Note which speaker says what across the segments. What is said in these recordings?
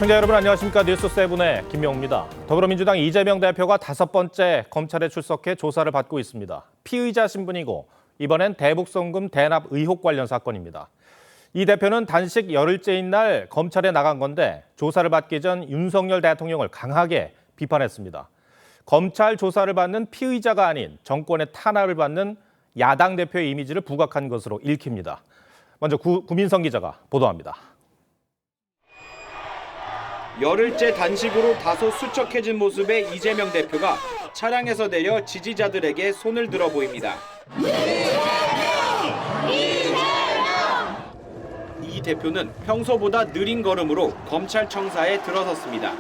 Speaker 1: 시청자 여러분 안녕하십니까. 뉴스7의 김명우입니다. 더불어민주당 이재명 대표가 5번째 검찰에 출석해 조사를 받고 있습니다. 피의자 신분이고 이번엔 대북송금 대납 의혹 관련 사건입니다. 이 대표는 단식 열흘째인 날 검찰에 나간 건데 조사를 받기 전 윤석열 대통령을 강하게 비판했습니다. 검찰 조사를 받는 피의자가 아닌 정권의 탄압을 받는 야당 대표의 이미지를 부각한 것으로 읽힙니다. 먼저 구민성 기자가 보도합니다.
Speaker 2: 열흘째 단식으로 다소 수척해진 모습의 이재명 대표가 차량에서 내려 지지자들에게 손을 들어 보입니다. 이 대표는 평소보다 느린 걸음으로 검찰청사에 들어섰습니다.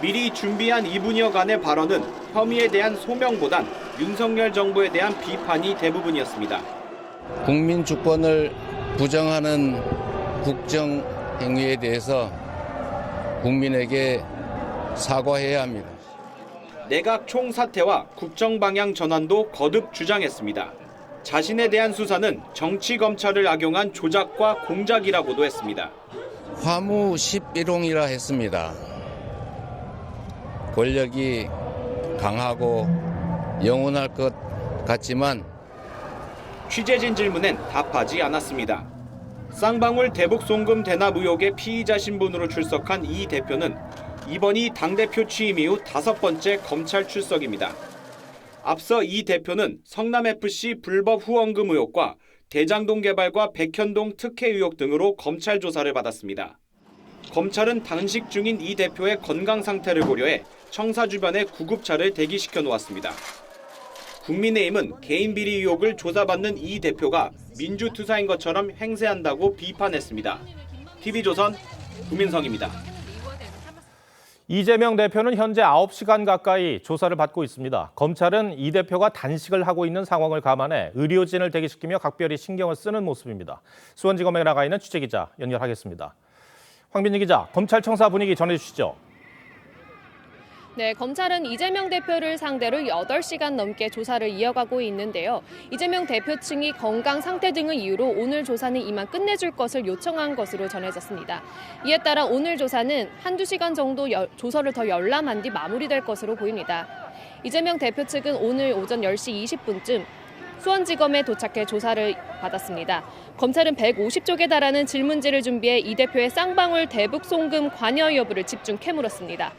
Speaker 2: 미리 준비한 2분여간의 발언은 혐의에 대한 소명보단 윤석열 정부에 대한 비판이 대부분이었습니다.
Speaker 3: 국민 주권을 부정하는 국정 행위에 대해서 국민에게 사과해야 합니다.
Speaker 2: 내각 총사퇴와 국정 방향 전환도 거듭 주장했습니다. 자신에 대한 수사는 정치검찰을 악용한 조작과 공작이라고도 했습니다.
Speaker 3: 화무 11홍이라 했습니다. 권력이 강하고 영원할 것 같지만
Speaker 2: 취재진 질문엔 답하지 않았습니다. 쌍방울 대북송금 대납 의혹의 피의자 신분으로 출석한 이 대표는 이번이 당대표 취임 이후 5번째 검찰 출석입니다. 앞서 이 대표는 성남FC 불법 후원금 의혹과 대장동 개발과 백현동 특혜 의혹 등으로 검찰 조사를 받았습니다. 검찰은 단식 중인 이 대표의 건강 상태를 고려해 청사 주변에 구급차를 대기시켜 놓았습니다. 국민의힘은 개인 비리 의혹을 조사받는 이 대표가 민주투사인 것처럼 행세한다고 비판했습니다. TV조선 구민성입니다.
Speaker 1: 이재명 대표는 현재 9시간 가까이 조사를 받고 있습니다. 검찰은 이 대표가 단식을 하고 있는 상황을 감안해 의료진을 대기시키며 각별히 신경을 쓰는 모습입니다. 수원지검에 나가 있는 취재기자 연결하겠습니다. 황민희 기자, 검찰청사 분위기 전해주시죠.
Speaker 4: 네, 검찰은 이재명 대표를 상대로 8시간 넘게 조사를 이어가고 있는데요. 이재명 대표 측이 건강 상태 등을 이유로 오늘 조사는 이만 끝내줄 것을 요청한 것으로 전해졌습니다. 이에 따라 오늘 조사는 한두 시간 정도 조서를 더 열람한 뒤 마무리될 것으로 보입니다. 이재명 대표 측은 오늘 오전 10시 20분쯤 수원지검에 도착해 조사를 받았습니다. 검찰은 150쪽에 달하는 질문지를 준비해 이 대표의 쌍방울 대북송금 관여 여부를 집중 캐물었습니다.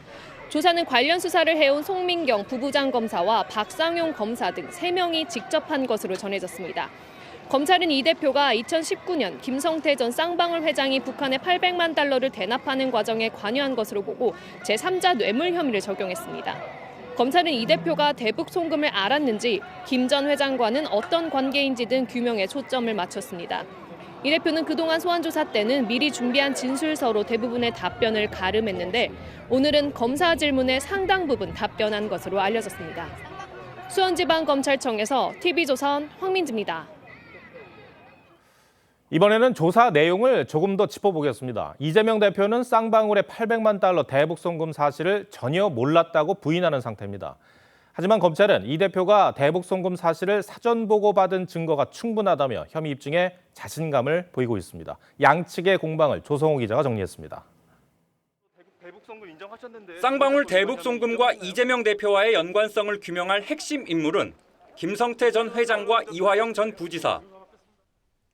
Speaker 4: 조사는 관련 수사를 해온 송민경 부부장 검사와 박상용 검사 등 3명이 직접 한 것으로 전해졌습니다. 검찰은 이 대표가 2019년 김성태 전 쌍방울 회장이 북한에 800만 달러를 대납하는 과정에 관여한 것으로 보고 제3자 뇌물 혐의를 적용했습니다. 검찰은 이 대표가 대북 송금을 알았는지 김 전 회장과는 어떤 관계인지 등 규명에 초점을 맞췄습니다. 이 대표는 그동안 소환조사 때는 미리 준비한 진술서로 대부분의 답변을 가름했는데 오늘은 검사 질문에 상당 부분 답변한 것으로 알려졌습니다. 수원지방검찰청에서 TV조선 황민지입니다.
Speaker 1: 이번에는 조사 내용을 조금 더 짚어보겠습니다. 이재명 대표는 쌍방울의 800만 달러 대북송금 사실을 전혀 몰랐다고 부인하는 상태입니다. 하지만 검찰은 이 대표가 대북송금 사실을 사전 보고받은 증거가 충분하다며 혐의 입증에 자신감을 보이고 있습니다. 양측의 공방을 조성호 기자가 정리했습니다.
Speaker 5: 쌍방울 대북송금과 이재명 대표와의 연관성을 규명할 핵심 인물은 김성태 전 회장과 이화영 전 부지사.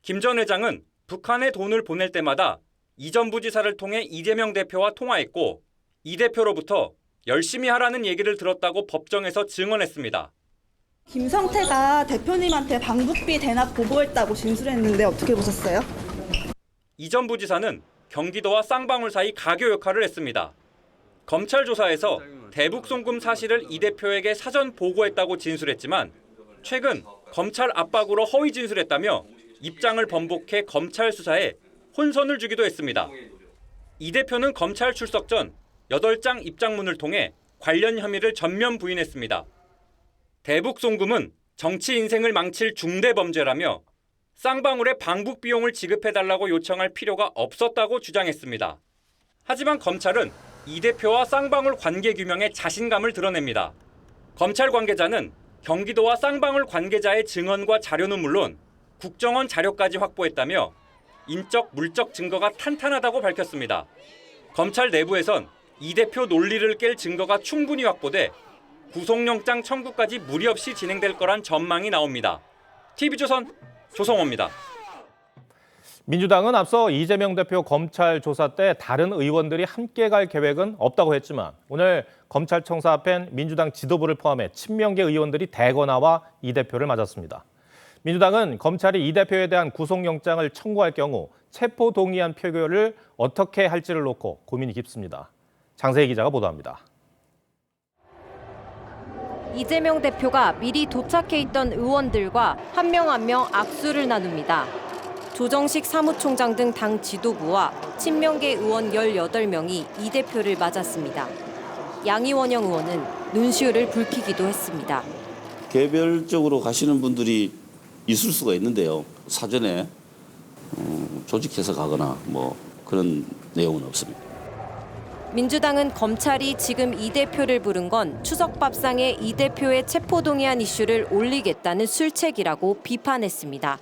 Speaker 5: 김 전 회장은 북한에 돈을 보낼 때마다 이 전 부지사를 통해 이재명 대표와 통화했고 이 대표로부터 열심히 하라는 얘기를 들었다고 법정에서 증언했습니다.
Speaker 6: 김성태가 대표님한테 방북비 대납 보고했다고 진술했는데 어떻게 보셨어요?
Speaker 5: 이 전 부지사는 경기도와 쌍방울 사이 가교 역할을 했습니다. 검찰 조사에서 대북 송금 사실을 이 대표에게 사전 보고했다고 진술했지만 최근 검찰 압박으로 허위 진술했다며 입장을 번복해 검찰 수사에 혼선을 주기도 했습니다. 이 대표는 검찰 출석 전 8장 입장문을 통해 관련 혐의를 전면 부인했습니다. 대북 송금은 정치 인생을 망칠 중대 범죄라며 쌍방울에 방북 비용을 지급해달라고 요청할 필요가 없었다고 주장했습니다. 하지만 검찰은 이 대표와 쌍방울 관계 규명에 자신감을 드러냅니다. 검찰 관계자는 경기도와 쌍방울 관계자의 증언과 자료는 물론 국정원 자료까지 확보했다며 인적, 물적 증거가 탄탄하다고 밝혔습니다. 검찰 내부에선 이 대표 논리를 깰 증거가 충분히 확보돼 구속영장 청구까지 무리 없이 진행될 거란 전망이 나옵니다. TV조선 조성호입니다.
Speaker 1: 민주당은 앞서 이재명 대표 검찰 조사 때 다른 의원들이 함께 갈 계획은 없다고 했지만 오늘 검찰청사 앞엔 민주당 지도부를 포함해 친명계 의원들이 대거 나와 이 대표를 맞았습니다. 민주당은 검찰이 이 대표에 대한 구속영장을 청구할 경우 체포동의안 표결을 어떻게 할지를 놓고 고민이 깊습니다. 장세희 기자가 보도합니다.
Speaker 7: 이재명 대표가 미리 도착해 있던 의원들과 한 명 한 명 악수를 나눕니다. 조정식 사무총장 등 당 지도부와 친명계 의원 18명이 이 대표를 맞았습니다. 양이원영 의원은 눈시울을 붉히기도 했습니다.
Speaker 8: 개별적으로 가시는 분들이 있을 수가 있는데요. 사전에 조직해서 가거나 뭐 그런 내용은 없습니다.
Speaker 7: 민주당은 검찰이 지금 이 대표를 부른 건 추석밥상에 이 대표의 체포동의안 이슈를 올리겠다는 술책이라고 비판했습니다.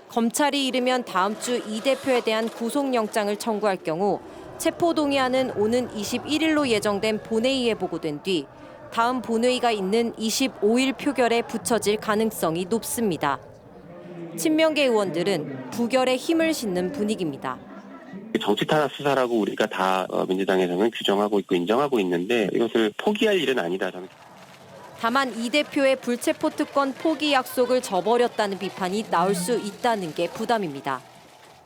Speaker 7: 검찰이 이르면 다음 주 이 대표에 대한 구속영장을 청구할 경우 체포동의안은 오는 21일로 예정된 본회의에 보고된 뒤 다음 본회의가 있는 25일 표결에 붙여질 가능성이 높습니다. 친명계 의원들은 부결에 힘을 싣는 분위기입니다.
Speaker 9: 정치 탄압 수사라고 우리가 다 민주당에서는 규정하고 있고 인정하고 있는데 이것을 포기할 일은 아니다. 저는.
Speaker 7: 다만 이 대표의 불체포 특권 포기 약속을 저버렸다는 비판이 나올 수 있다는 게 부담입니다.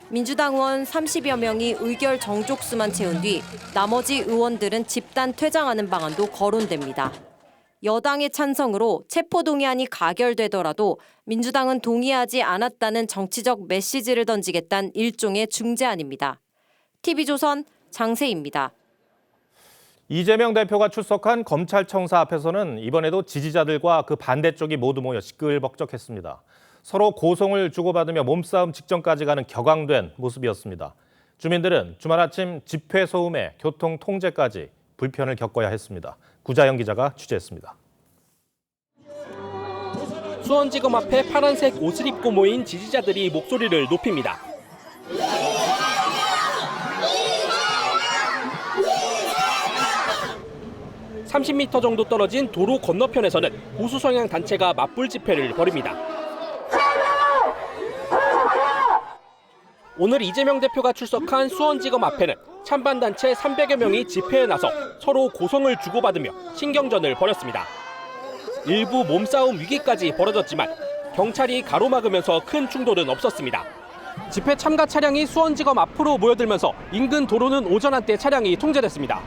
Speaker 7: 민주당 의원 30여 명이 의결 정족수만 채운 뒤 나머지 의원들은 집단 퇴장하는 방안도 거론됩니다. 여당의 찬성으로 체포동의안이 가결되더라도 민주당은 동의하지 않았다는 정치적 메시지를 던지겠다는 일종의 중재안입니다. TV조선 장세희입니다.
Speaker 1: 이재명 대표가 출석한 검찰청사 앞에서는 이번에도 지지자들과 그 반대쪽이 모두 모여 시끌벅적했습니다. 서로 고성을 주고받으며 몸싸움 직전까지 가는 격앙된 모습이었습니다. 주민들은 주말 아침 집회 소음에 교통 통제까지 불편을 겪어야 했습니다. 구자영 기자가 취재했습니다.
Speaker 10: 수원지검 앞에 파란색 옷을 입고 모인 지지자들이 목소리를 높입니다. (30m) 정도 떨어진 도로 건너편에서는 보수 성향 단체가 맞불 집회를 벌입니다. 오늘 이재명 대표가 출석한 수원지검 앞에는 찬반단체 300여 명이 집회에 나서 서로 고성을 주고받으며 신경전을 벌였습니다. 일부 몸싸움 위기까지 벌어졌지만 경찰이 가로막으면서 큰 충돌은 없었습니다. 집회 참가 차량이 수원지검 앞으로 모여들면서 인근 도로는 오전 한때 차량이 통제됐습니다.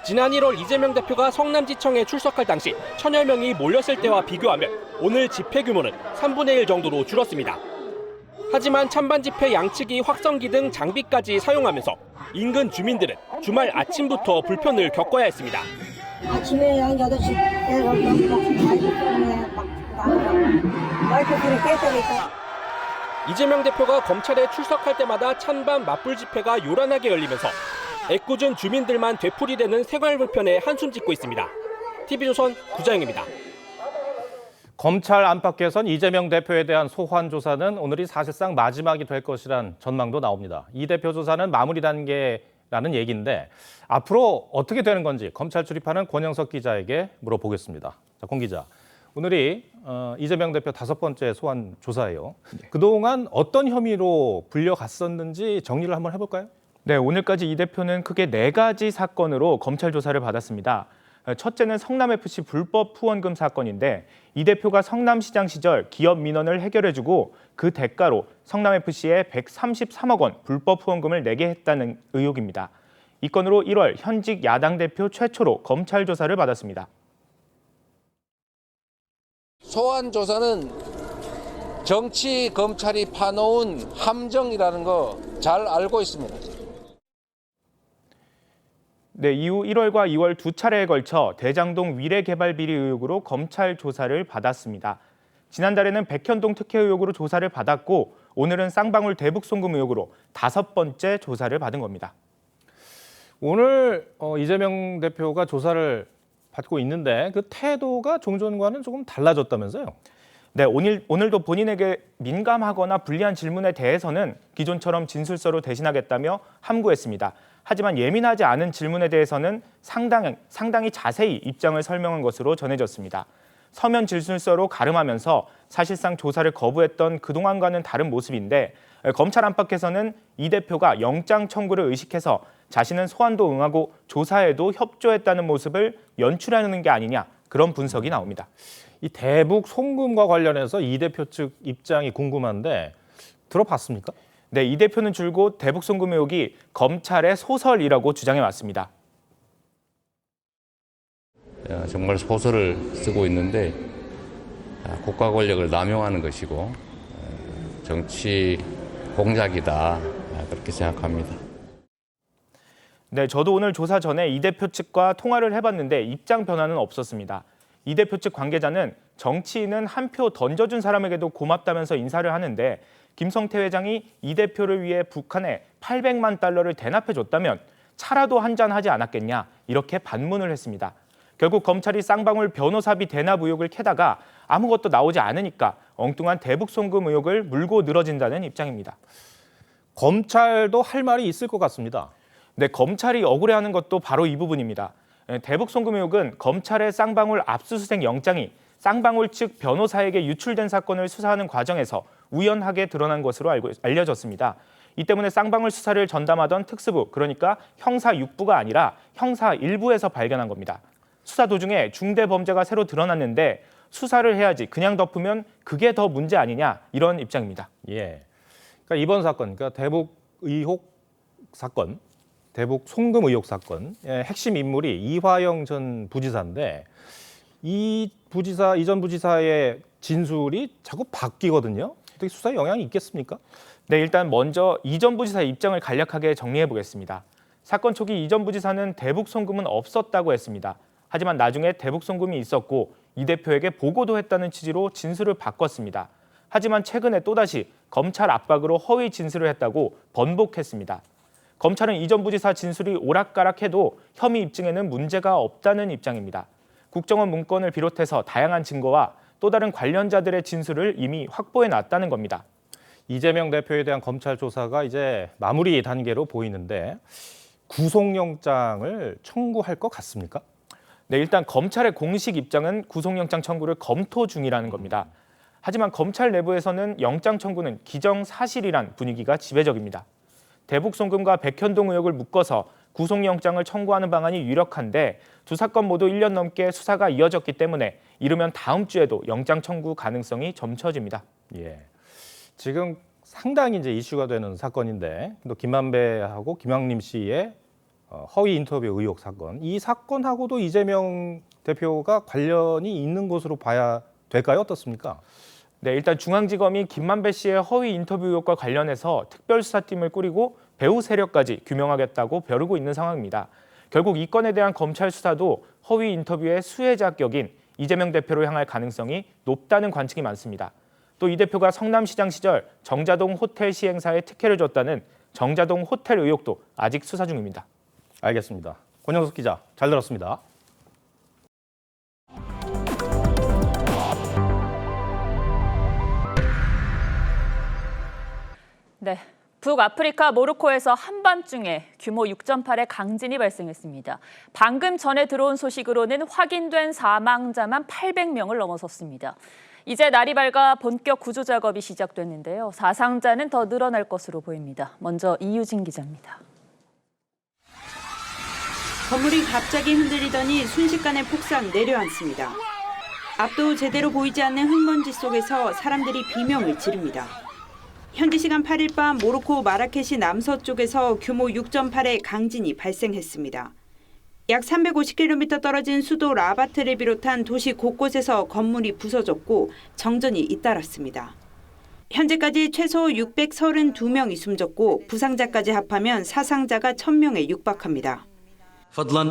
Speaker 10: 지난 1월 이재명 대표가 성남지청에 출석할 당시 1000여 명이 몰렸을 때와 비교하면 오늘 집회 규모는 3분의 1 정도로 줄었습니다. 하지만 찬반 집회 양측이 확성기 등 장비까지 사용하면서 인근 주민들은 주말 아침부터 불편을 겪어야 했습니다.
Speaker 11: 아침에 한 8시 마이크들이 깨뜨리니까.
Speaker 10: 이재명 대표가 검찰에 출석할 때마다 찬반 맞불 집회가 요란하게 열리면서 애꿎은 주민들만 되풀이되는 생활 불편에 한숨 짓고 있습니다. TV조선 구자영입니다.
Speaker 1: 검찰 안팎에선 이재명 대표에 대한 소환 조사는 오늘이 사실상 마지막이 될 것이란 전망도 나옵니다. 이 대표 조사는 마무리 단계라는 얘기인데 앞으로 어떻게 되는 건지 검찰 출입하는 권영석 기자에게 물어보겠습니다. 자, 권 기자, 오늘이 이재명 대표 5번째 소환 조사예요. 그동안 어떤 혐의로 불려갔었는지 정리를 한번 해볼까요?
Speaker 12: 네, 오늘까지 이 대표는 크게 4가지 사건으로 검찰 조사를 받았습니다. 첫째는 성남FC 불법 후원금 사건인데 이 대표가 성남시장 시절 기업 민원을 해결해주고 그 대가로 성남FC에 133억 원 불법 후원금을 내게 했다는 의혹입니다. 이 건으로 1월 현직 야당 대표 최초로 검찰 조사를 받았습니다.
Speaker 3: 소환 조사는 정치 검찰이 파놓은 함정이라는 거 잘 알고 있습니다.
Speaker 12: 네, 이후 1월과 2월 2차례에 걸쳐 대장동 위례개발 비리 의혹으로 검찰 조사를 받았습니다. 지난달에는 백현동 특혜 의혹으로 조사를 받았고 오늘은 쌍방울 대북 송금 의혹으로 5번째 조사를 받은 겁니다.
Speaker 1: 오늘 이재명 대표가 조사를 받고 있는데 그 태도가 종전과는 조금 달라졌다면서요?
Speaker 12: 네, 오늘도 본인에게 민감하거나 불리한 질문에 대해서는 기존처럼 진술서로 대신하겠다며 함구했습니다. 하지만 예민하지 않은 질문에 대해서는 상당히 자세히 입장을 설명한 것으로 전해졌습니다. 서면 질술서로 가름하면서 사실상 조사를 거부했던 그동안과는 다른 모습인데 검찰 안팎에서는 이 대표가 영장 청구를 의식해서 자신은 소환도 응하고 조사에도 협조했다는 모습을 연출하는 게 아니냐 그런 분석이 나옵니다.
Speaker 1: 이 대북 송금과 관련해서 이 대표 측 입장이 궁금한데 들어봤습니까?
Speaker 12: 네, 이 대표는 줄곧 대북 송금 의혹이 검찰의 소설이라고 주장해 왔습니다.
Speaker 13: 정말 소설을 쓰고 있는데 국가 권력을 남용하는 것이고 정치 공작이다 그렇게 생각합니다.
Speaker 12: 네, 저도 오늘 조사 전에 이 대표 측과 통화를 해봤는데 입장 변화는 없었습니다. 이 대표 측 관계자는 정치인은 한 표 던져준 사람에게도 고맙다면서 인사를 하는데 김성태 회장이 이 대표를 위해 북한에 800만 달러를 대납해줬다면 차라도 한잔 하지 않았겠냐 이렇게 반문을 했습니다. 결국 검찰이 쌍방울 변호사비 대납 의혹을 캐다가 아무것도 나오지 않으니까 엉뚱한 대북 송금 의혹을 물고 늘어진다는 입장입니다.
Speaker 1: 검찰도 할 말이 있을 것 같습니다.
Speaker 12: 네, 검찰이 억울해하는 것도 바로 이 부분입니다. 대북 송금 의혹은 검찰의 쌍방울 압수수색 영장이 쌍방울 측 변호사에게 유출된 사건을 수사하는 과정에서 우연하게 드러난 것으로 알려졌습니다. 이 때문에 쌍방울 수사를 전담하던 특수부, 그러니까 형사 6부가 아니라 형사 1부에서 발견한 겁니다. 수사 도중에 중대 범죄가 새로 드러났는데 수사를 해야지 그냥 덮으면 그게 더 문제 아니냐 이런 입장입니다.
Speaker 1: 예. 그러니까 이번 사건, 그러니까 대북 의혹 사건, 대북 송금 의혹 사건 핵심 인물이 이화영 전 부지사인데 이 전 부지사의 진술이 자꾸 바뀌거든요. 어떻게 수사에 영향이 있겠습니까?
Speaker 12: 네, 일단 먼저 이 전 부지사의 입장을 간략하게 정리해 보겠습니다. 사건 초기 이 전 부지사는 대북 송금은 없었다고 했습니다. 하지만 나중에 대북 송금이 있었고 이 대표에게 보고도 했다는 취지로 진술을 바꿨습니다. 하지만 최근에 또다시 검찰 압박으로 허위 진술을 했다고 번복했습니다. 검찰은 이 전 부지사 진술이 오락가락해도 혐의 입증에는 문제가 없다는 입장입니다. 국정원 문건을 비롯해서 다양한 증거와 또 다른 관련자들의 진술을 이미 확보해놨다는 겁니다.
Speaker 1: 이재명 대표에 대한 검찰 조사가 이제 마무리 단계로 보이는데 구속영장을 청구할 것 같습니까?
Speaker 12: 네, 일단 검찰의 공식 입장은 구속영장 청구를 검토 중이라는 겁니다. 하지만 검찰 내부에서는 영장 청구는 기정사실이란 분위기가 지배적입니다. 대북 송금과 백현동 의혹을 묶어서 구속영장을 청구하는 방안이 유력한데 두 사건 모두 1년 넘게 수사가 이어졌기 때문에 이르면 다음 주에도 영장 청구 가능성이 점쳐집니다.
Speaker 1: 예. 지금 상당히 이제 이슈가 되는 사건인데 또 김만배하고 김학림 씨의 허위 인터뷰 의혹 사건, 이 사건하고도 이재명 대표가 관련이 있는 것으로 봐야 될까요? 어떻습니까?
Speaker 12: 네, 일단 중앙지검이 김만배 씨의 허위 인터뷰 의혹과 관련해서 특별수사팀을 꾸리고 배후 세력까지 규명하겠다고 벼르고 있는 상황입니다. 결국 이 건에 대한 검찰 수사도 허위 인터뷰의 수혜자 격인 이재명 대표로 향할 가능성이 높다는 관측이 많습니다. 또 이 대표가 성남시장 시절 정자동 호텔 시행사에 특혜를 줬다는 정자동 호텔 의혹도 아직 수사 중입니다.
Speaker 1: 알겠습니다. 권영석 기자, 잘 들었습니다.
Speaker 14: 네, 북아프리카 모로코에서 한밤중에 규모 6.8의 강진이 발생했습니다. 방금 전에 들어온 소식으로는 확인된 사망자만 800명을 넘어섰습니다. 이제 날이 밝아 본격 구조 작업이 시작됐는데요. 사상자는 더 늘어날 것으로 보입니다. 먼저 이유진 기자입니다.
Speaker 15: 건물이 갑자기 흔들리더니 순식간에 폭삭 내려앉습니다. 앞도 제대로 보이지 않는 흙먼지 속에서 사람들이 비명을 지릅니다. 현지 시간 8일 밤 모로코 마라케시 남서쪽에서 규모 6.8의 강진이 발생했습니다. 약 350km 떨어진 수도 라바트를 비롯한 도시 곳곳에서 건물이 부서졌고 정전이 잇따랐습니다. 현재까지 최소 632명이 숨졌고 부상자까지 합하면 사상자가 1000명에 육박합니다.
Speaker 16: فضلا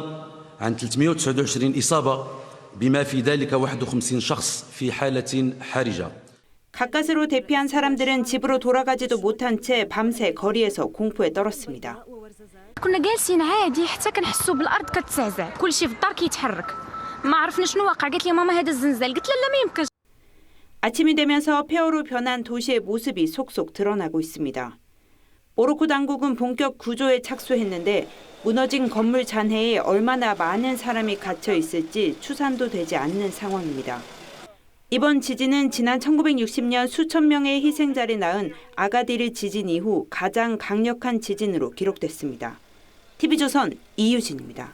Speaker 16: عن 329 إصابة بما في ذلك 51 شخص في حالة حرجة.
Speaker 15: 가까스로 대피한 사람들은 집으로 돌아가지도 못한 채 밤새 거리에서 공포에 떨었습니다.
Speaker 17: كنا جالسين عادي حتى كنحسوا بالارض كتزعزع كلشي في الدار كيتحرك ما عرفنا شنو واقع قالت لي ماما هذا الزلزال قلت لها لا ما يمكنش.
Speaker 15: 아침이 되면서 폐허로 변한 도시의 모습이 속속 드러나고 있습니다. 모로코 당국은 본격 구조에 착수했는데 무너진 건물 잔해에 얼마나 많은 사람이 갇혀 있을지 추산도 되지 않는 상황입니다. 이번 지진은 지난 1960년 수천 명의 희생자를 낳은 아가디르 지진 이후 가장 강력한 지진으로 기록됐습니다. TV조선 이유진입니다.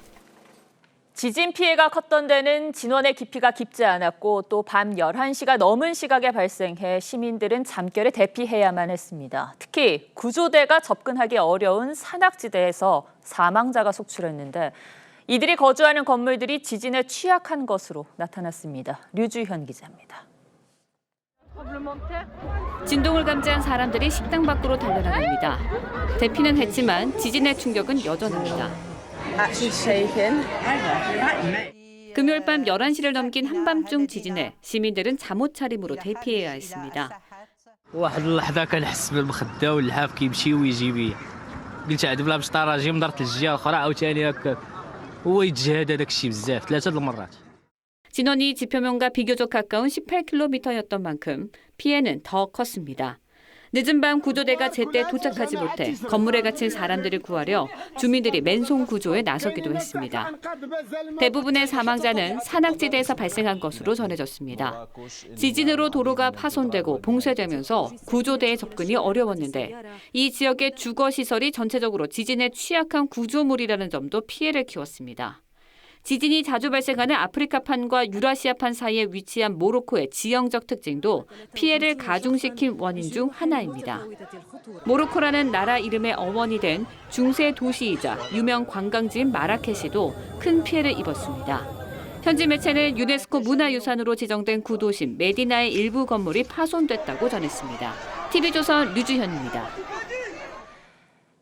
Speaker 14: 지진 피해가 컸던 데는 진원의 깊이가 깊지 않았고 또 밤 11시가 넘은 시각에 발생해 시민들은 잠결에 대피해야만 했습니다. 특히 구조대가 접근하기 어려운 산악지대에서 사망자가 속출했는데 이들이 거주하는 건물들이 지진에 취약한 것으로 나타났습니다. 류주현 기자입니다.
Speaker 18: 진동을 감지한 사람들이 식당 밖으로 달려나갑니다. 대피는 했지만 지진의 충격은 여전합니다. 금요일 밤 11시를 넘긴 한밤중 지진에 시민들은 잠옷 차림으로 대피해야 했습니다.
Speaker 19: واحد اللحظة كنحس بالمخدة واللحاف كيمشي ويجي بيا قلت عاد بلا باش طراجي نضرت الجهة الأخرى عاوتاني هكاك هو يتجهد هذاك الشيء بزاف 3 المرات.
Speaker 18: 진원이 지표면과 비교적 가까운 18km였던 만큼 피해는 더 컸습니다. 늦은 밤 구조대가 제때 도착하지 못해 건물에 갇힌 사람들을 구하려 주민들이 맨손 구조에 나서기도 했습니다. 대부분의 사망자는 산악지대에서 발생한 것으로 전해졌습니다. 지진으로 도로가 파손되고 봉쇄되면서 구조대의 접근이 어려웠는데 이 지역의 주거시설이 전체적으로 지진에 취약한 구조물이라는 점도 피해를 키웠습니다. 지진이 자주 발생하는 아프리카판과 유라시아판 사이에 위치한 모로코의 지형적 특징도 피해를 가중시킨 원인 중 하나입니다. 모로코라는 나라 이름의 어원이 된 중세 도시이자 유명 관광지인 마라케시도 큰 피해를 입었습니다. 현지 매체는 유네스코 문화유산으로 지정된 구도심 메디나의 일부 건물이 파손됐다고 전했습니다. TV조선 류주현입니다.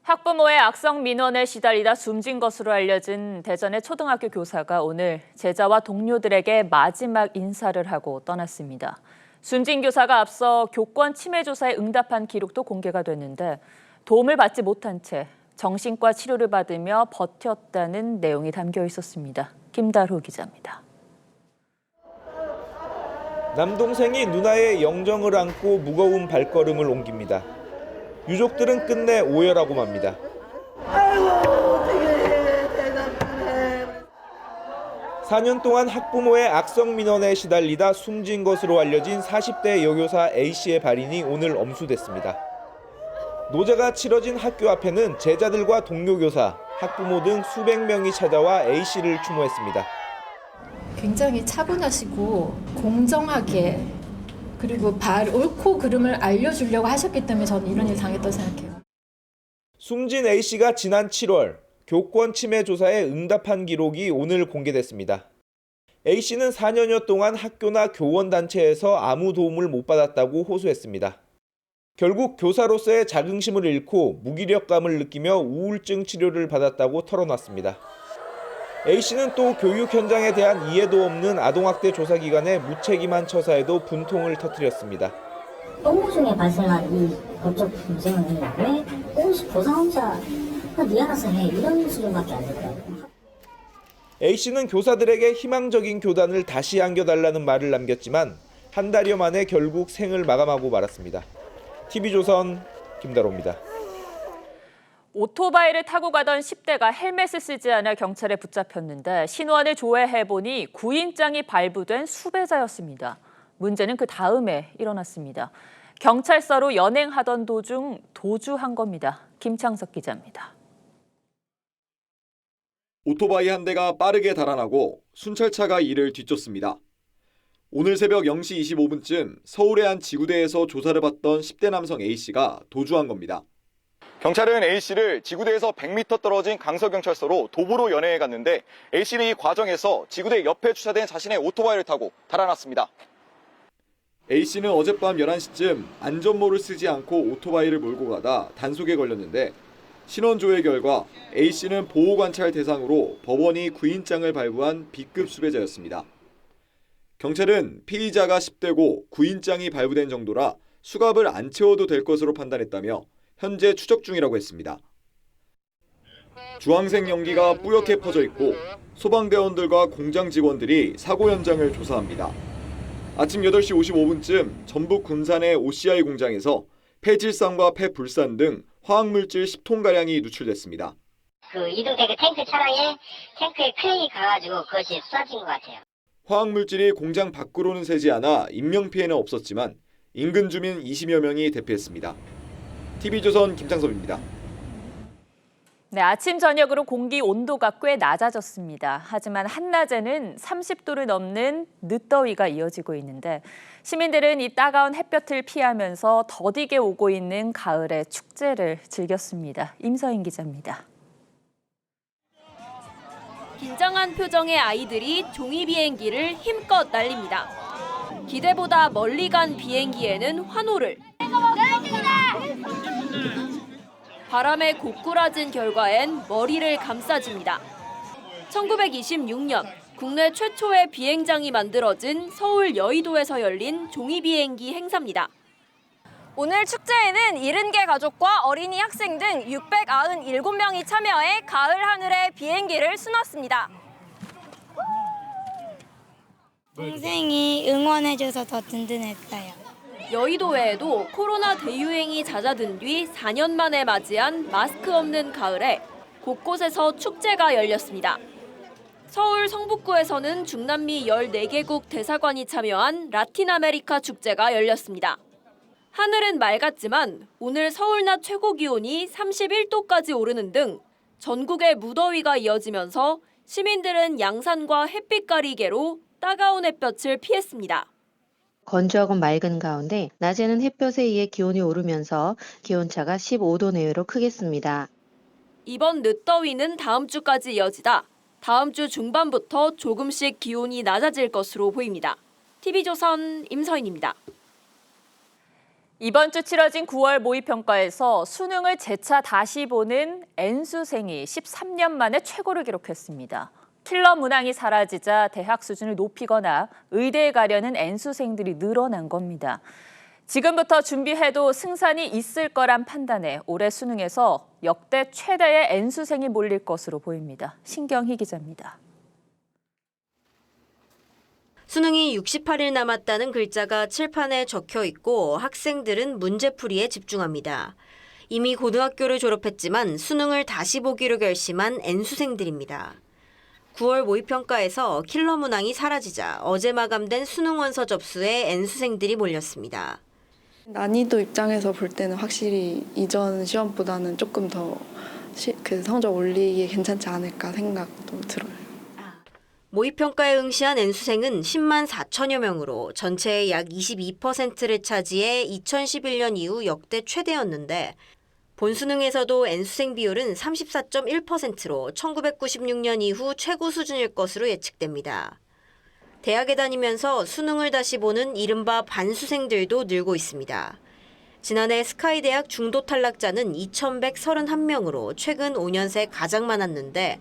Speaker 14: 학부모의 악성 민원에 시달리다 숨진 것으로 알려진 대전의 초등학교 교사가 오늘 제자와 동료들에게 마지막 인사를 하고 떠났습니다. 숨진 교사가 앞서 교권 침해 조사에 응답한 기록도 공개가 됐는데 도움을 받지 못한 채 정신과 치료를 받으며 버텼다는 내용이 담겨 있었습니다. 김다루 기자입니다.
Speaker 20: 남동생이 누나의 영정을 안고 무거운 발걸음을 옮깁니다. 유족들은 끝내 오열하고 맙니다. 4년 동안 학부모의 악성 민원에 시달리다 숨진 것으로 알려진 40대 여교사 A씨의 발인이 오늘 엄수됐습니다. 노제가 치러진 학교 앞에는 제자들과 동료 교사, 학부모 등 수백 명이 찾아와 A씨를 추모했습니다.
Speaker 21: 굉장히 차분하시고 공정하게 그리고 옳고 그름을 알려주려고 하셨기 때문에 저는 이런 일 당했다고 생각해요.
Speaker 20: 숨진 A씨가 지난 7월 교권 침해 조사에 응답한 기록이 오늘 공개됐습니다. A씨는 4년여 동안 학교나 교원단체에서 아무 도움을 못 받았다고 호소했습니다. 결국 교사로서의 자긍심을 잃고 무기력감을 느끼며 우울증 치료를 받았다고 털어놨습니다. A씨는 또 교육 현장에 대한 이해도 없는 아동학대 조사기관의 무책임한 처사에도 분통을 터뜨렸습니다.
Speaker 11: 업무 중에 발생한 이 법적 분쟁은 왜 혹시 교사 혼자 네 알아서 해 이런 수준밖에 안 될까요?
Speaker 20: A씨는 교사들에게 희망적인 교단을 다시 안겨달라는 말을 남겼지만 한 달여 만에 결국 생을 마감하고 말았습니다. TV조선 김다로입니다.
Speaker 14: 오토바이를 타고 가던 10대가 헬멧을 쓰지 않아 경찰에 붙잡혔는데 신원을 조회해보니 구인장이 발부된 수배자였습니다. 문제는 그 다음에 일어났습니다. 경찰서로 연행하던 도중 도주한 겁니다. 김창석 기자입니다.
Speaker 22: 오토바이 한 대가 빠르게 달아나고 순찰차가 이를 뒤쫓습니다. 오늘 새벽 0시 25분쯤 서울의 한 지구대에서 조사를 받던 10대 남성 A씨가 도주한 겁니다.
Speaker 23: 경찰은 A씨를 지구대에서 100m 떨어진 강서경찰서로 도보로 연행해 갔는데 A씨는 이 과정에서 지구대 옆에 주차된 자신의 오토바이를 타고 달아났습니다.
Speaker 22: A씨는 어젯밤 11시쯤 안전모를 쓰지 않고 오토바이를 몰고 가다 단속에 걸렸는데 신원 조회 결과 A씨는 보호관찰 대상으로 법원이 구인장을 발부한 B급 수배자였습니다. 경찰은 피의자가 10대고 구인장이 발부된 정도라 수갑을 안 채워도 될 것으로 판단했다며 현재 추적 중이라고 했습니다. 주황색 연기가 뿌옇게 퍼져 있고 소방대원들과 공장 직원들이 사고 현장을 조사합니다. 아침 8시 55분쯤 전북 군산의 OCI 공장에서 폐질산과 폐불산 등 화학물질 10톤가량이 누출됐습니다.
Speaker 11: 그 이동대 그 탱크 차량에 탱크에 크레인이 가가지고 그것이 쏟아진 것 같아요.
Speaker 22: 화학물질이 공장 밖으로는 새지 않아 인명피해는 없었지만 인근 주민 20여 명이 대피했습니다. TV조선 김창섭입니다.
Speaker 14: 네, 아침 저녁으로 공기 온도가 꽤 낮아졌습니다. 하지만 한낮에는 30도를 넘는 늦더위가 이어지고 있는데 시민들은 이 따가운 햇볕을 피하면서 더디게 오고 있는 가을의 축제를 즐겼습니다. 임서인 기자입니다.
Speaker 7: 긴장한 표정의 아이들이 종이 비행기를 힘껏 날립니다. 기대보다 멀리 간 비행기에는 환호를. 바람에 고꾸라진 결과엔 머리를 감싸줍니다. 1926년 국내 최초의 비행장이 만들어진 서울 여의도에서 열린 종이 비행기 행사입니다. 오늘 축제에는 70개 가족과 어린이 학생 등 697명이 참여해 가을 하늘에 비행기를 수놨습니다.
Speaker 2: 동생이 응원해줘서 더 든든했어요.
Speaker 7: 여의도 외에도 코로나 대유행이 잦아든 뒤 4년 만에 맞이한 마스크 없는 가을에 곳곳에서 축제가 열렸습니다. 서울 성북구에서는 중남미 14개국 대사관이 참여한 라틴 아메리카 축제가 열렸습니다. 하늘은 맑았지만 오늘 서울 낮 최고 기온이 31도까지 오르는 등 전국의 무더위가 이어지면서 시민들은 양산과 햇빛 가리개로 따가운 햇볕을 피했습니다.
Speaker 4: 건조하고 맑은 가운데 낮에는 햇볕에 의해 기온이 오르면서 기온차가 15도 내외로 크겠습니다.
Speaker 7: 이번 늦더위는 다음 주까지 이어지다 다음 주 중반부터 조금씩 기온이 낮아질 것으로 보입니다. TV조선 임서인입니다.
Speaker 14: 이번 주 치러진 9월 모의평가에서 수능을 재차 다시 보는 N수생이 13년 만에 최고를 기록했습니다. 킬러 문항이 사라지자 대학 수준을 높이거나 의대에 가려는 N수생들이 늘어난 겁니다. 지금부터 준비해도 승산이 있을 거란 판단에 올해 수능에서 역대 최대의 N수생이 몰릴 것으로 보입니다. 신경희 기자입니다.
Speaker 6: 수능이 68일 남았다는 글자가 칠판에 적혀 있고 학생들은 문제풀이에 집중합니다. 이미 고등학교를 졸업했지만 수능을 다시 보기로 결심한 N수생들입니다. 9월 모의평가에서 킬러 문항이 사라지자 어제 마감된 수능 원서 접수에 N수생들이 몰렸습니다.
Speaker 24: 난이도 입장에서 볼 때는 확실히 이전 시험보다는 조금 더 그 성적 올리기에 괜찮지 않을까 생각도 들어요.
Speaker 6: 모의평가에 응시한 N수생은 10만 4천여 명으로 전체의 약 22%를 차지해 2011년 이후 역대 최대였는데 본수능에서도 N수생 비율은 34.1%로 1996년 이후 최고 수준일 것으로 예측됩니다. 대학에 다니면서 수능을 다시 보는 이른바 반수생들도 늘고 있습니다. 지난해 스카이대학 중도 탈락자는 2,131명으로 최근 5년 새 가장 많았는데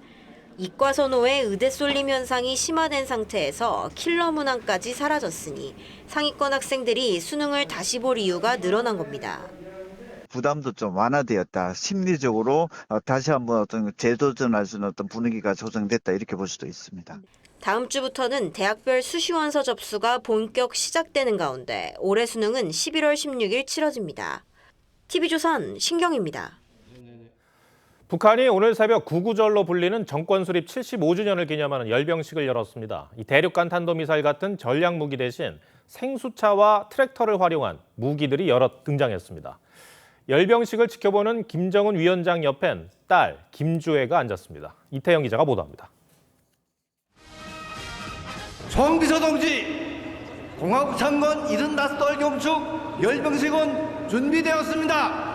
Speaker 6: 이과 선호의 의대 쏠림 현상이 심화된 상태에서 킬러 문항까지 사라졌으니 상위권 학생들이 수능을 다시 볼 이유가 늘어난 겁니다.
Speaker 25: 부담도 좀 완화되었다. 심리적으로 다시 한번 어떤 재도전할 수 있는 어떤 분위기가 조성됐다. 이렇게 볼 수도 있습니다.
Speaker 6: 다음 주부터는 대학별 수시원서 접수가 본격 시작되는 가운데 올해 수능은 11월 16일 치러집니다. TV조선 신경입니다.
Speaker 1: 북한이 오늘 새벽 구구절로 불리는 정권 수립 75주년을 기념하는 열병식을 열었습니다. 이 대륙간 탄도미사일 같은 전략 무기 대신 생수차와 트랙터를 활용한 무기들이 여럿 등장했습니다. 열병식을 지켜보는 김정은 위원장 옆엔 딸 김주애가 앉았습니다. 이태영 기자가 보도합니다.
Speaker 26: 송비서 동지, 공화국 창건 75돌 경축 열병식은 준비되었습니다.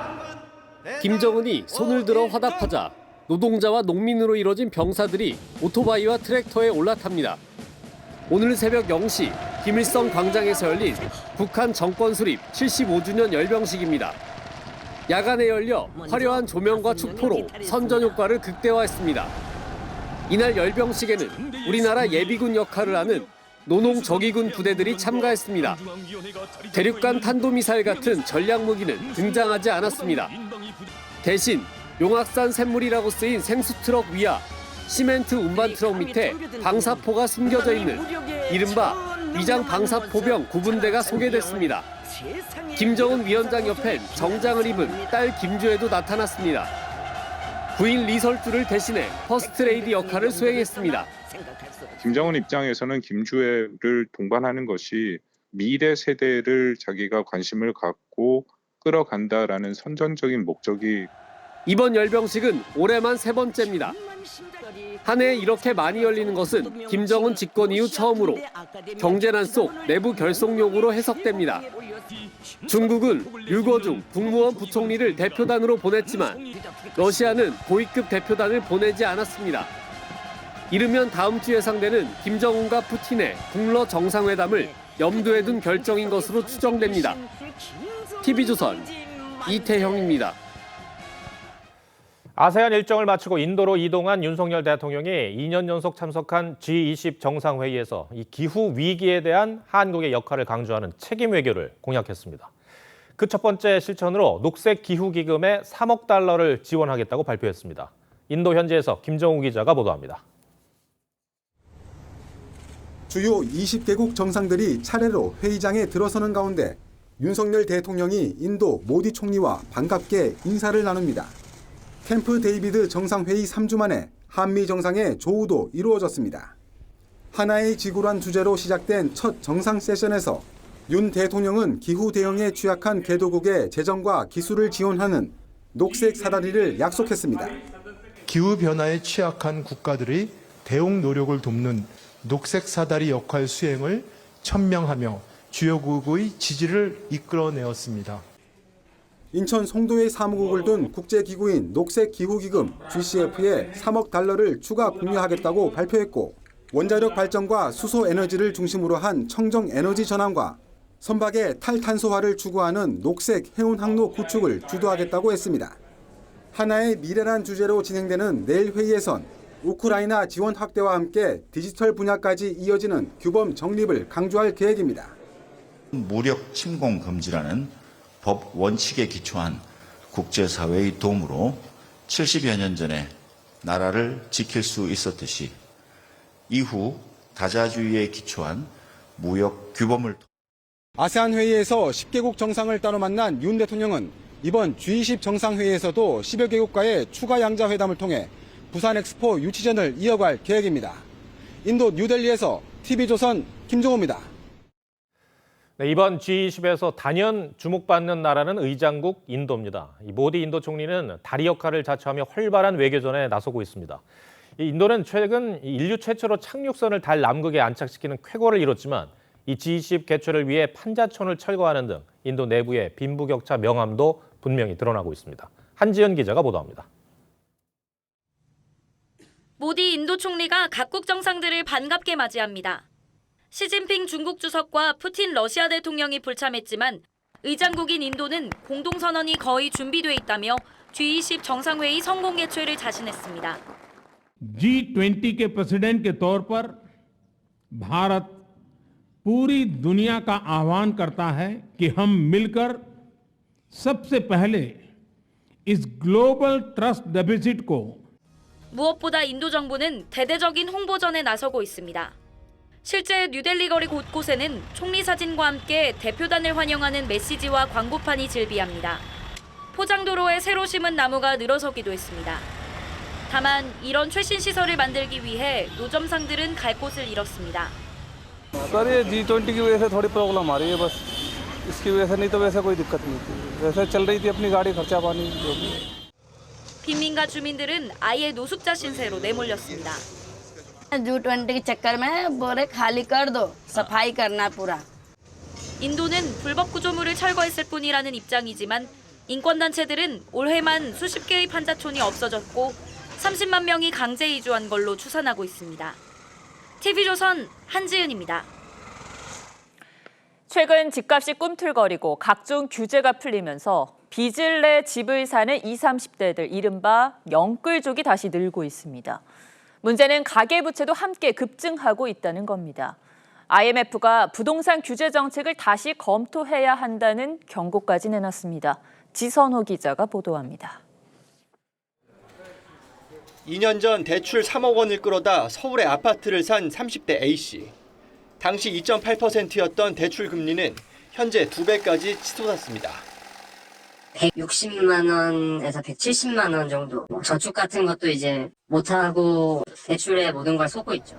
Speaker 10: 김정은이 손을 들어 화답하자 노동자와 농민으로 이뤄진 병사들이 오토바이와 트랙터에 올라탑니다. 오늘 새벽 0시 김일성 광장에서 열린 북한 정권 수립 75주년 열병식입니다. 야간에 열려 화려한 조명과 축포로 선전 효과를 극대화했습니다. 이날 열병식에는 우리나라 예비군 역할을 하는 노농저기군 부대들이 참가했습니다. 대륙간 탄도미사일 같은 전략 무기는 등장하지 않았습니다. 대신 용악산 샘물이라고 쓰인 생수트럭 위와 시멘트 운반 트럭 밑에 방사포가 숨겨져 있는 이른바 위장 방사포병 9분대가 소개됐습니다.
Speaker 3: 김정은 위원장 옆엔 정장을 입은 딸 김주혜도 나타났습니다. 부인 리설주를 대신해 퍼스트레이디 역할을 수행했습니다.
Speaker 5: 김정은 입장에서는 김주혜를 동반하는 것이 미래 세대를 자기가 관심을 갖고 끌어간다라는 선전적인 목적이.
Speaker 3: 이번 열병식은 올해만 3번째입니다. 한 해 이렇게 많이 열리는 것은 김정은 집권 이후 처음으로 경제난 속 내부 결속용으로 해석됩니다. 중국은 류거중 국무원 부총리를 대표단으로 보냈지만 러시아는 고위급 대표단을 보내지 않았습니다. 이르면 다음 주 예상되는 김정은과 푸틴의 북러 정상회담을 염두에 둔 결정인 것으로 추정됩니다. TV조선 이태형입니다.
Speaker 1: 아세안 일정을 마치고 인도로 이동한 윤석열 대통령이 2년 연속 참석한 G20 정상회의에서 이 기후 위기에 대한 한국의 역할을 강조하는 책임 외교를 공약했습니다. 그 첫 번째 실천으로 녹색 기후 기금에 3억 달러를 지원하겠다고 발표했습니다. 인도 현지에서 김정우 기자가 보도합니다.
Speaker 8: 주요 20개국 정상들이 차례로 회의장에 들어서는 가운데 윤석열 대통령이 인도 모디 총리와 반갑게 인사를 나눕니다. 캠프 데이비드 정상회의 3주 만에 한미 정상의 조우도 이루어졌습니다. 하나의 지구란 주제로 시작된 첫 정상 세션에서 윤 대통령은 기후 대응에 취약한 개도국의 재정과 기술을 지원하는 녹색 사다리를 약속했습니다.
Speaker 9: 기후변화에 취약한 국가들의 대응 노력을 돕는 녹색 사다리 역할 수행을 천명하며 주요국의 지지를 이끌어내었습니다.
Speaker 8: 인천 송도에 사무국을 둔 국제기구인 녹색기후기금 GCF에 3억 달러를 추가 공유하겠다고 발표했고 원자력 발전과 수소에너지를 중심으로 한 청정에너지 전환과 선박의 탈탄소화를 추구하는 녹색 해운항로 구축을 주도하겠다고 했습니다. 하나의 미래란 주제로 진행되는 내일 회의에선 우크라이나 지원 확대와 함께 디지털 분야까지 이어지는 규범 정립을 강조할 계획입니다.
Speaker 12: 무력 침공 금지라는 법 원칙에 기초한 국제사회의 도움으로 70여 년 전에 나라를 지킬 수 있었듯이 이후 다자주의에 기초한 무역 규범을
Speaker 8: 아세안 회의에서 10개국 정상을 따로 만난 윤 대통령은 이번 G20 정상회의에서도 10여 개국과의 추가 양자 회담을 통해 부산 엑스포 유치전을 이어갈 계획입니다. 인도 뉴델리에서 TV조선 김종호입니다.
Speaker 1: 네, 이번 G20에서 단연 주목받는 나라는 의장국 인도입니다. 이 모디 인도 총리는 다리 역할을 자처하며 활발한 외교전에 나서고 있습니다. 이 인도는 최근 인류 최초로 착륙선을 달 남극에 안착시키는 쾌거를 이뤘지만 이 G20 개최를 위해 판자촌을 철거하는 등 인도 내부의 빈부격차 명암도 분명히 드러나고 있습니다. 한지연 기자가 보도합니다.
Speaker 13: 모디 인도 총리가 각국 정상들을 반갑게 맞이합니다. 시진핑 중국 주석과 푸틴 러시아 대통령이 불참했지만 의장국인 인도는 공동선언이 거의 준비돼 있다며 G20 정상회의 성공 개최를 자신했습니다.
Speaker 27: G20 के प्रेसिडेंट के तौर पर भारत पूरी दुनिया का आह्वान करता है कि हम मिलकर सबसे पहले इस ग्लोबल ट्रस्ट डेफिसिट को
Speaker 13: 무엇보다 인도 정부는 대대적인 홍보전에 나서고 있습니다. 실제 뉴델리 거리 곳곳에는 총리 사진과 함께 대표단을 환영하는 메시지와 광고판이 즐비합니다. 포장도로에 새로 심은 나무가 늘어서기도 했습니다. 다만 이런 최신 시설을 만들기 위해 노점상들은 갈 곳을 잃었습니다.
Speaker 28: सर ये G20 की वजह से थोड़ी प्रॉब्लम आ रही है बस इसकी वजह से नहीं तो वैसे कोई दिक्कत नहीं थी वैसे चल रही थी अपनी गाड़ी खर्चा पानी जो भी
Speaker 13: 빈민가 주민들은 아예 노숙자 신세로 내몰렸습니다.
Speaker 29: G20 के चक्कर में बोरे खाली कर दो सफाई करना पूरा.
Speaker 13: 인도는 불법 구조물을 철거했을 뿐이라는 입장이지만 인권단체들은 올해만 수십 개의 판자촌이 없어졌고 30만 명이 강제 이주한 걸로 추산하고 있습니다. TV조선 한지은입니다.
Speaker 14: 최근 집값이 꿈틀거리고 각종 규제가 풀리면서 빚을 내 집을 사는 20, 30대들 이른바 영끌족이 다시 늘고 있습니다. 문제는 가계부채도 함께 급증하고 있다는 겁니다. IMF가 부동산 규제 정책을 다시 검토해야 한다는 경고까지 내놨습니다. 지선호 기자가 보도합니다.
Speaker 30: 2년 전 대출 3억 원을 끌어다 서울의 아파트를 산 30대 A씨. 당시 2.8%였던 대출 금리는 현재 2배까지 치솟았습니다.
Speaker 11: 160만 원에서 170만 원 정도. 저축 같은 것도 이제 못하고 대출에 모든 걸 쏟고 있죠.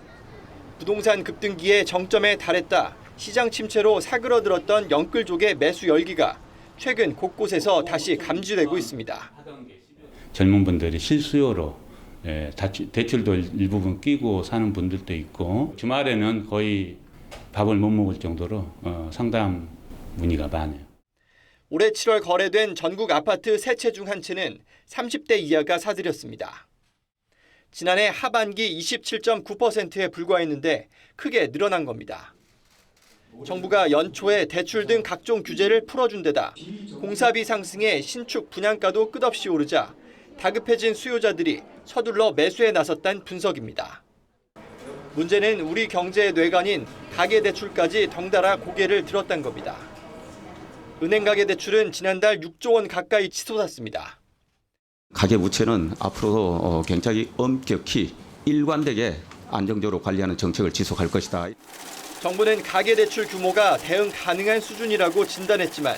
Speaker 30: 부동산 급등기의 정점에 달했다. 시장 침체로 사그러들었던 영끌족의 매수 열기가 최근 곳곳에서 다시 감지되고 있습니다.
Speaker 15: 젊은 분들이 실수요로 대출도 일부분 끼고 사는 분들도 있고 주말에는 거의 밥을 못 먹을 정도로 상담 문의가 많아요.
Speaker 30: 올해 7월 거래된 전국 아파트 세 채 중 한 채는 30대 이하가 사들였습니다. 지난해 하반기 27.9%에 불과했는데 크게 늘어난 겁니다. 정부가 연초에 대출 등 각종 규제를 풀어준 데다 공사비 상승에 신축 분양가도 끝없이 오르자 다급해진 수요자들이 서둘러 매수에 나섰다는 분석입니다. 문제는 우리 경제의 뇌관인 가계대출까지 덩달아 고개를 들었다는 겁니다. 은행 가계대출은 지난달 6조 원 가까이 치솟았습니다.
Speaker 16: 가계부채는 앞으로도 굉장히 엄격히 일관되게 안정적으로 관리하는 정책을 지속할 것이다.
Speaker 30: 정부는 가계대출 규모가 대응 가능한 수준이라고 진단했지만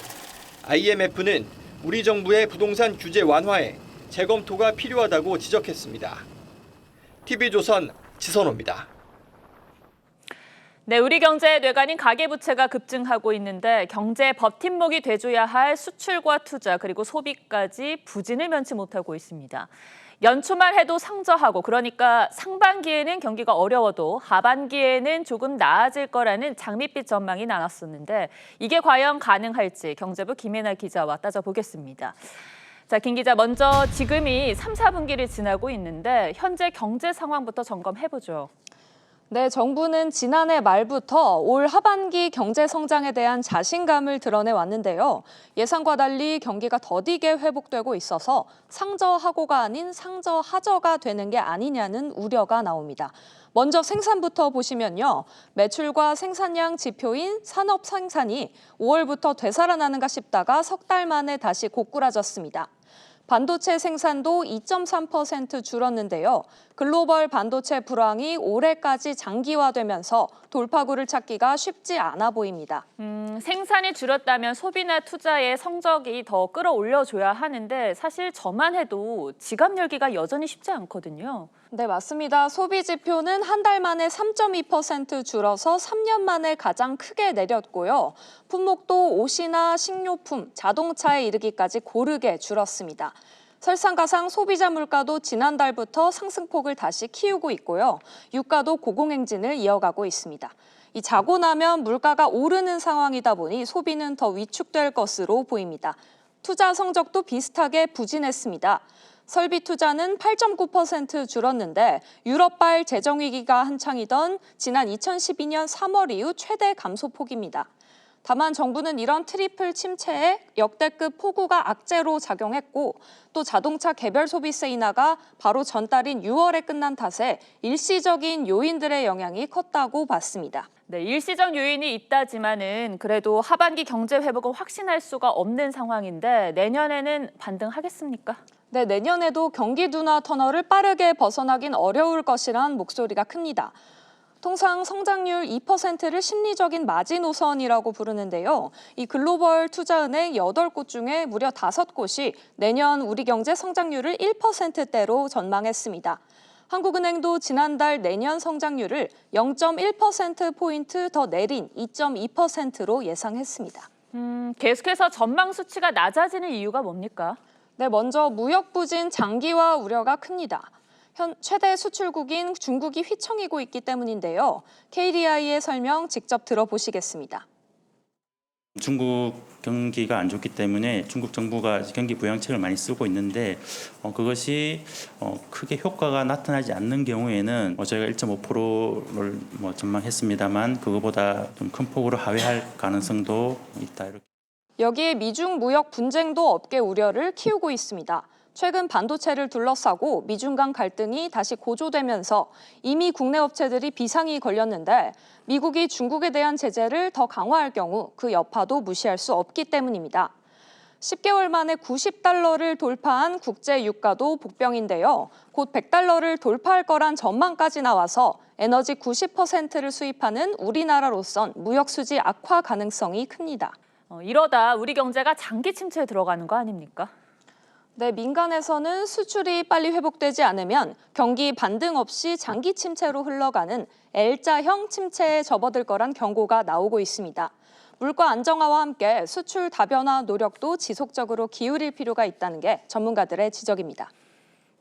Speaker 30: IMF는 우리 정부의 부동산 규제 완화에 재검토가 필요하다고 지적했습니다. TV조선 지선호입니다.
Speaker 14: 네, 우리 경제의 뇌관인 가계부채가 급증하고 있는데 경제의 버팀목이 돼줘야 할 수출과 투자 그리고 소비까지 부진을 면치 못하고 있습니다. 연초만 해도 상저하고 그러니까 상반기에는 경기가 어려워도 하반기에는 조금 나아질 거라는 장밋빛 전망이 나눴었는데 이게 과연 가능할지 경제부 김혜나 기자와 따져보겠습니다. 자, 김 기자, 먼저 지금이 3, 4분기를 지나고 있는데 현재 경제 상황부터 점검해보죠.
Speaker 17: 네, 정부는 지난해 말부터 올 하반기 경제 성장에 대한 자신감을 드러내 왔는데요. 예상과 달리 경기가 더디게 회복되고 있어서 상저하고가 아닌 상저하저가 되는 게 아니냐는 우려가 나옵니다. 먼저 생산부터 보시면요. 매출과 생산량 지표인 산업 생산이 5월부터 되살아나는가 싶다가 석 달 만에 다시 고꾸라졌습니다. 반도체 생산도 2.3% 줄었는데요. 글로벌 반도체 불황이 올해까지 장기화되면서 돌파구를 찾기가 쉽지 않아 보입니다.
Speaker 14: 생산이 줄었다면 소비나 투자의 성적이 더 끌어올려줘야 하는데 사실 저만 해도 지갑 열기가 여전히 쉽지 않거든요.
Speaker 17: 네, 맞습니다. 소비 지표는 한 달 만에 3.2% 줄어서 3년 만에 가장 크게 내렸고요. 품목도 옷이나 식료품, 자동차에 이르기까지 고르게 줄었습니다. 설상가상 소비자 물가도 지난달부터 상승폭을 다시 키우고 있고요. 유가도 고공행진을 이어가고 있습니다. 이 자고 나면 물가가 오르는 상황이다 보니 소비는 더 위축될 것으로 보입니다. 투자 성적도 비슷하게 부진했습니다. 설비 투자는 8.9% 줄었는데 유럽발 재정위기가 한창이던 지난 2012년 3월 이후 최대 감소폭입니다. 다만 정부는 이런 트리플 침체에 역대급 폭우가 악재로 작용했고 또 자동차 개별 소비세 인하가 바로 전달인 6월에 끝난 탓에 일시적인 요인들의 영향이 컸다고 봤습니다.
Speaker 14: 네, 일시적 요인이 있다지만은 그래도 하반기 경제 회복은 확신할 수가 없는 상황인데 내년에는 반등하겠습니까?
Speaker 17: 네, 내년에도 경기 둔화 터널을 빠르게 벗어나긴 어려울 것이란 목소리가 큽니다. 통상 성장률 2%를 심리적인 마지노선이라고 부르는데요. 이 글로벌 투자은행 8곳 중에 무려 5곳이 내년 우리 경제 성장률을 1%대로 전망했습니다. 한국은행도 지난달 내년 성장률을 0.1%포인트 더 내린 2.2%로 예상했습니다.
Speaker 14: 계속해서 전망 수치가 낮아지는 이유가 뭡니까?
Speaker 17: 네, 먼저 무역 부진 장기화 우려가 큽니다. 최대 수출국인 중국이 휘청이고 있기 때문인데요. KDI의 설명 직접 들어보시겠습니다.
Speaker 18: 중국 경기가 안 좋기 때문에 중국 정부가 경기 부양책을 많이 쓰고 있는데 그것이 크게 효과가 나타나지 않는 경우에는 저희가 1.5%를 전망했습니다만 그거보다 좀 큰 폭으로 하회할 가능성도 있다.
Speaker 17: 여기에 미중 무역 분쟁도 업계 우려를 키우고 있습니다. 최근 반도체를 둘러싸고 미중 간 갈등이 다시 고조되면서 이미 국내 업체들이 비상이 걸렸는데 미국이 중국에 대한 제재를 더 강화할 경우 그 여파도 무시할 수 없기 때문입니다. 10개월 만에 90달러를 돌파한 국제 유가도 복병인데요. 곧 100달러를 돌파할 거란 전망까지 나와서 에너지 90%를 수입하는 우리나라로선 무역 수지 악화 가능성이 큽니다.
Speaker 14: 이러다 우리 경제가 장기 침체에 들어가는 거 아닙니까?
Speaker 17: 네, 민간에서는 수출이 빨리 회복되지 않으면 경기 반등 없이 장기 침체로 흘러가는 L자형 침체에 접어들 거란 경고가 나오고 있습니다. 물가 안정화와 함께 수출 다변화 노력도 지속적으로 기울일 필요가 있다는 게 전문가들의 지적입니다.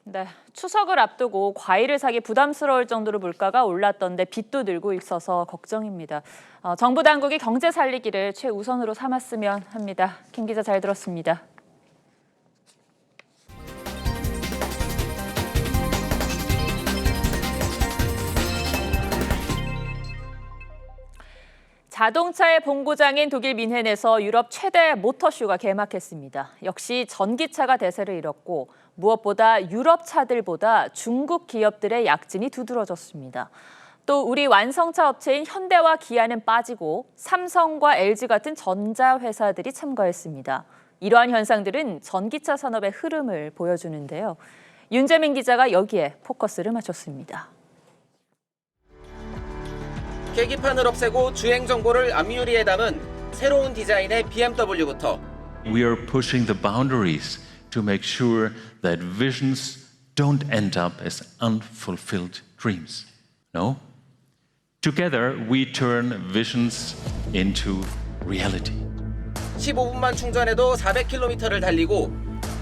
Speaker 14: 네, 추석을 앞두고 과일을 사기 부담스러울 정도로 물가가 올랐던데 빚도 늘고 있어서 걱정입니다. 정부 당국이 경제 살리기를 최우선으로 삼았으면 합니다. 김 기자 잘 들었습니다. 자동차의 본고장인 독일 뮌헨에서 유럽 최대 모터쇼가 개막했습니다. 역시 전기차가 대세를 이뤘고 무엇보다 유럽 차들보다 중국 기업들의 약진이 두드러졌습니다. 또 우리 완성차 업체인 현대와 기아는 빠지고 삼성과 LG 같은 전자회사들이 참가했습니다. 이러한 현상들은 전기차 산업의 흐름을 보여주는데요. 윤재민 기자가 여기에 포커스를 맞췄습니다.
Speaker 2: 계기판을 없애고 주행 정보를 앞유리에 담은 새로운 디자인의 BMW부터
Speaker 4: We are pushing the boundaries to make sure that visions don't end up as unfulfilled dreams. No. Together we turn visions into reality.
Speaker 2: 15분만 충전해도 400km를 달리고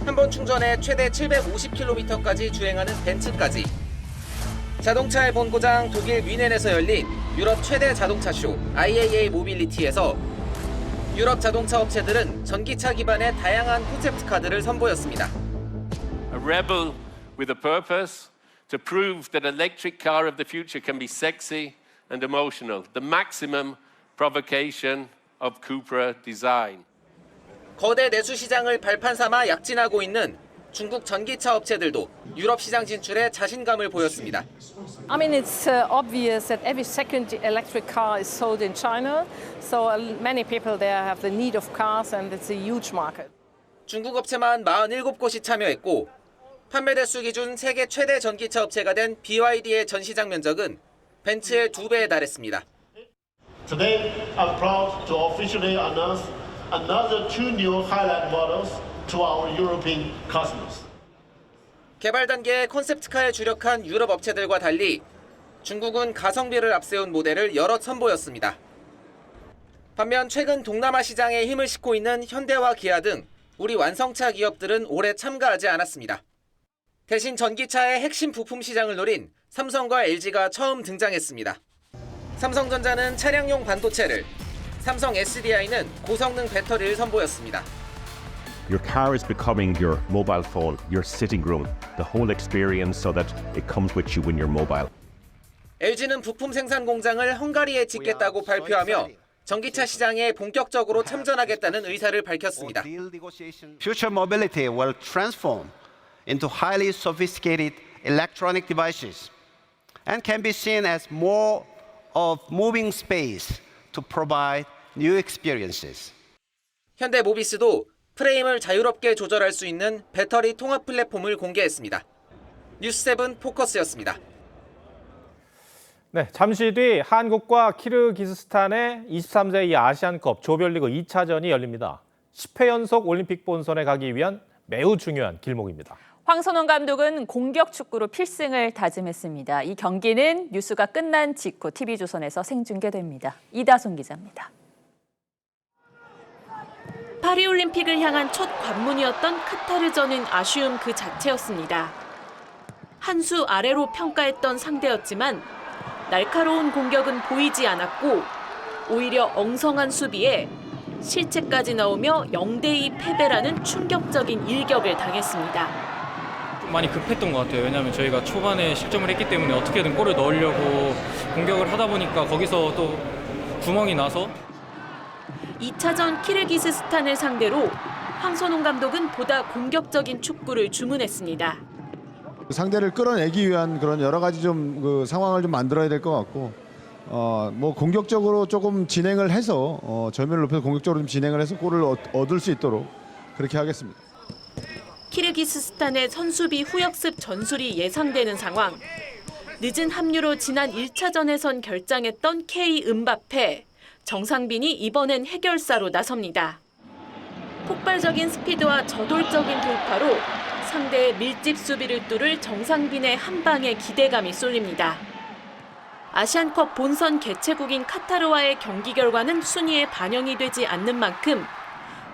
Speaker 2: 한 번 충전에 최대 750km까지 주행하는 벤츠까지. 자동차의 본고장 독일 뮌헨에서 열린 유럽 최대 자동차 쇼 IAA 모빌리티에서 유럽 자동차 업체들은 전기차 기반의 다양한 콘셉트 카드를 선보였습니다.
Speaker 7: A rebel with a purpose to prove that electric car of the future can be sexy and emotional. The maximum provocation of Cupra design.
Speaker 2: 거대 내수 시장을 발판 삼아 약진하고 있는 중국 전기차 업체들도 유럽 시장 진출에 자신감을 보였습니다.
Speaker 19: I mean, it's obvious that every second electric car is sold in China, so many people there have the need of cars, and it's a huge market.
Speaker 2: 중국 업체만 47곳이 참여했고 판매 대수 기준 세계 최대 전기차 업체가 된 BYD의 전 시장 면적은 벤츠의 2배에 달했습니다.
Speaker 20: Today, I'm proud to officially announce another 2 new highlight models to our European customers.
Speaker 2: 개발 단계의 콘셉트카에 주력한 유럽 업체들과 달리 중국은 가성비를 앞세운 모델을 여럿 선보였습니다. 반면 최근 동남아 시장에 힘을 싣고 있는 현대와 기아 등 우리 완성차 기업들은 올해 참가하지 않았습니다. 대신 전기차의 핵심 부품 시장을 노린 삼성과 LG가 처음 등장했습니다. 삼성전자는 차량용 반도체를, 삼성 SDI는 고성능 배터리를 선보였습니다.
Speaker 21: Your car is becoming your mobile phone, your sitting room, the whole experience so that it comes with you when you're mobile.
Speaker 2: LG는 부품 생산 공장을 헝가리에 짓겠다고 발표하며 전기차 시장에 본격적으로 참전하겠다는 의사를 밝혔습니다.
Speaker 22: Future mobility will transform into highly sophisticated electronic devices and can be seen as more of moving space to provide new experiences.
Speaker 2: 현대 모비스도 프레임을 자유롭게 조절할 수 있는 배터리 통합 플랫폼을 공개했습니다. 뉴스7 포커스였습니다.
Speaker 1: 네, 잠시 뒤 한국과 키르기스스탄의 23세 아시안컵 조별리그 2차전이 열립니다. 10회 연속 올림픽 본선에 가기 위한 매우 중요한 길목입니다.
Speaker 14: 황선홍 감독은 공격 축구로 필승을 다짐했습니다. 이 경기는 뉴스가 끝난 직후 TV조선에서 생중계됩니다. 이다솜 기자입니다.
Speaker 23: 파리올림픽을 향한 첫 관문이었던 카타르전은 아쉬움 그 자체였습니다. 한 수 아래로 평가했던 상대였지만 날카로운 공격은 보이지 않았고 오히려 엉성한 수비에 실책까지 나오며 0대2 패배라는 충격적인 일격을 당했습니다.
Speaker 24: 많이 급했던 것 같아요. 왜냐하면 저희가 초반에 실점을 했기 때문에 어떻게든 골을 넣으려고 공격을 하다 보니까 거기서 또 구멍이 나서
Speaker 23: 2차전 키르기스스탄을 상대로 황선홍 감독은 보다 공격적인 축구를 주문했습니다.
Speaker 25: 상대를 끌어내기 위한 그런 여러 가지 좀 그 상황을 좀 만들어야 될 것 같고, 뭐 공격적으로 조금 진행을 해서 점유율을 높여서 공격적으로 좀 진행을 해서 골을 얻을 수 있도록 그렇게 하겠습니다.
Speaker 23: 키르기스스탄의 선수비 후역습 전술이 예상되는 상황. 늦은 합류로 지난 1차전에선 결장했던 K 은바페. 정상빈이 이번엔 해결사로 나섭니다. 폭발적인 스피드와 저돌적인 돌파로 상대의 밀집 수비를 뚫을 정상빈의 한 방에 기대감이 쏠립니다. 아시안컵 본선 개최국인 카타르와의 경기 결과는 순위에 반영이 되지 않는 만큼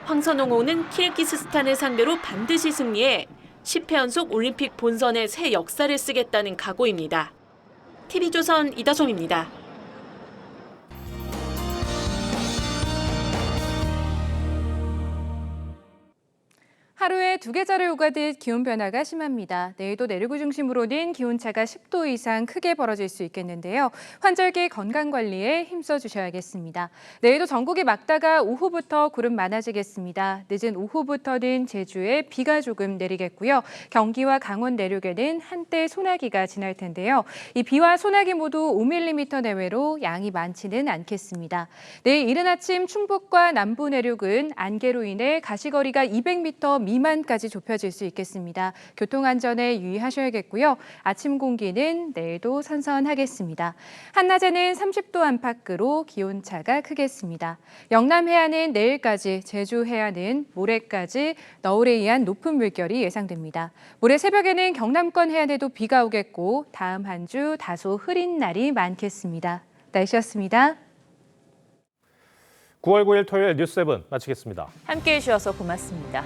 Speaker 23: 황선홍호는 키르기스스탄을 상대로 반드시 승리해 10회 연속 올림픽 본선에 새 역사를 쓰겠다는 각오입니다. TV조선 이다솜입니다.
Speaker 3: 하루에 두 계절을 오가듯 기온 변화가 심합니다. 내일도 내륙을 중심으로는 기온차가 10도 이상 크게 벌어질 수 있겠는데요. 환절기 건강관리에 힘써 주셔야겠습니다. 내일도 전국이 맑다가 오후부터 구름 많아지겠습니다. 늦은 오후부터는 제주에 비가 조금 내리겠고요. 경기와 강원 내륙에는 한때 소나기가 지날 텐데요. 이 비와 소나기 모두 5mm 내외로 양이 많지는 않겠습니다. 내일 이른 아침 충북과 남부 내륙은 안개로 인해 가시거리가 200m 미만까지 좁혀질 수 있겠습니다. 교통안전에 유의하셔야겠고요. 아침 공기는 내일도 선선하겠습니다. 한낮에는 30도 안팎으로 기온차가 크겠습니다. 영남 해안은 내일까지, 제주 해안은 모레까지 너울에 의한 높은 물결이 예상됩니다. 모레 새벽에는 경남권 해안에도 비가 오겠고 다음 한 주 다소 흐린 날이 많겠습니다. 날씨였습니다.
Speaker 1: 9월 9일 토요일 뉴스 7 마치겠습니다.
Speaker 14: 함께해 주셔서 고맙습니다.